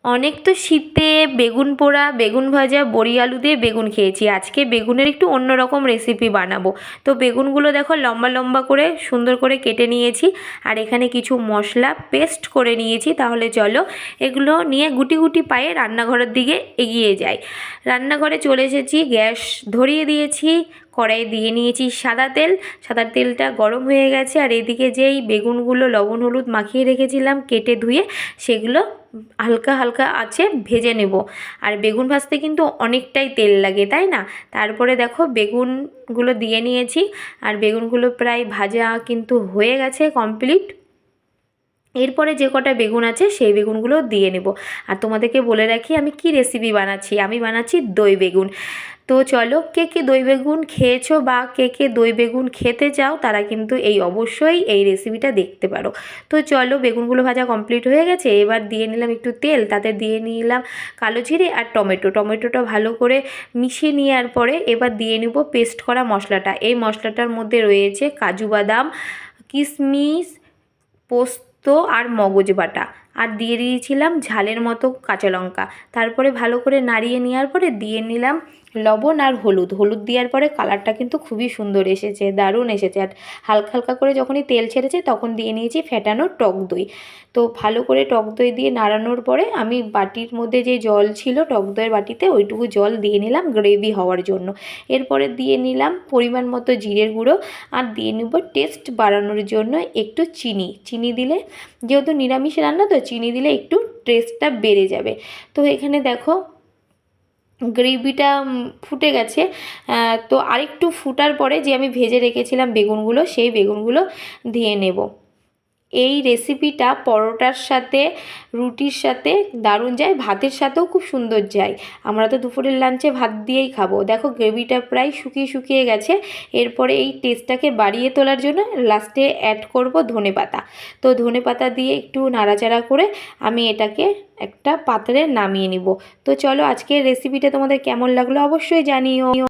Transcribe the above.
অনেক তো শীতে বেগুন পোড়া, বেগুন ভাজা, বড়ি আলু দিয়ে বেগুন খেয়েছি। আজকে বেগুনের একটু অন্যরকম রেসিপি বানাবো। তো বেগুনগুলো দেখো লম্বা লম্বা করে সুন্দর করে কেটে নিয়েছি, আর এখানে কিছু মশলা পেস্ট করে নিয়েছি। তাহলে চলো এগুলো নিয়ে গুটি গুটি পায়ে রান্নাঘরের দিকে এগিয়ে যাই। রান্নাঘরে চলে এসেছি, গ্যাস ধরিয়ে দিয়েছি, কড়াইয়ে দিয়ে নিয়েছি সাদা তেল। সাদা তেলটা গরম হয়ে গেছে, আর এদিকে যেই বেগুনগুলো লবণ হলুদ মাখিয়ে রেখেছিলাম কেটে ধুয়ে, সেগুলো হালকা হালকা আছে ভেজে নেব। আর বেগুন ভাজতে কিন্তু অনেকটাই তেল লাগে, তাই না? তারপরে দেখো বেগুনগুলো দিয়ে নিয়েছি, আর বেগুনগুলো প্রায় ভাজা কিন্তু হয়ে গেছে কমপ্লিট। এরপরে যে কটা বেগুন আছে সেই বেগুনগুলো দিয়ে নেব। আর তোমাদেরকে বলে রাখি আমি কি রেসিপি বানাচ্ছি, আমি বানাচ্ছি দই বেগুন। তো চলো, কে কে দই বেগুন খেয়েছো বা কে কে দই বেগুন খেতে চাও তারা কিন্তু অবশ্যই এই রেসিপিটা দেখতে পারো। তো চলো, বেগুনগুলো ভাজা কমপ্লিট হয়ে গেছে। এবার দিয়ে নিলাম একটু তেল, তাতে দিয়ে নিলাম কালো জিরে আর টমেটোটা ভালো করে মিশিয়ে নেওয়ার পরে এবার দিয়ে নেব পেস্ট করা মশলাটা। এই মশলাটার মধ্যে রয়েছে কাজু বাদাম, কিশমিশ, পোস্ত আর মগজ বাটা, আর দিয়ে দিয়েছিলাম ঝালের মতো কাঁচা লঙ্কা। তারপরে ভালো করে নাড়িয়ে নেওয়ার পরে দিয়ে নিলাম লবণ আর হলুদ দেওয়ার পরে কালারটা কিন্তু খুবই সুন্দর এসেছে, দারুণ এসেছে। আর হালকা হালকা করে যখনই তেল ছেড়েছে তখন দিয়ে নিয়েছি ফেটানো টক দই। তো ভালো করে টক দই দিয়ে নাড়ানোর পরে আমি বাটির মধ্যে যে জল ছিল টক দইয়ের বাটিতে, ওইটুকু জল দিয়ে নিলাম গ্রেভি হওয়ার জন্য। এরপরে দিয়ে নিলাম পরিমাণ মতো জিরের গুঁড়ো, আর দিয়ে নেব টেস্ট বাড়ানোর জন্য একটু চিনি দিলে, যেহেতু নিরামিষ রান্না তো চিনি দিলে একটু টেস্টটা বেড়ে যাবে। তো এখানে দেখো গ্রেভিটা ফুটে গেছে। তো আরেকটু ফুটার পরে যে আমি ভেজে রেখেছিলাম বেগুনগুলো, সেই বেগুনগুলো দিয়ে নেব। এই রেসিপিটা পরোটার সাথে, রুটির সাথে দারুণ যায়, ভাতের সাথেও খুব সুন্দর যায়। আমরা তো দুপুরের লাঞ্চে ভাত দিয়েই খাবো। দেখো গ্রেভিটা প্রায় শুকিয়ে গেছে। এরপরে এই টেস্টটাকে বাড়িয়ে তোলার জন্য লাস্টে অ্যাড করব ধনেপাতা। তো ধনেপাতা দিয়ে একটু নাড়াচাড়া করে আমি এটাকে একটা পাত্রে নামিয়ে নিব। তো চলো, আজকের রেসিপিটা তোমাদের কেমন লাগলো অবশ্যই জানিও।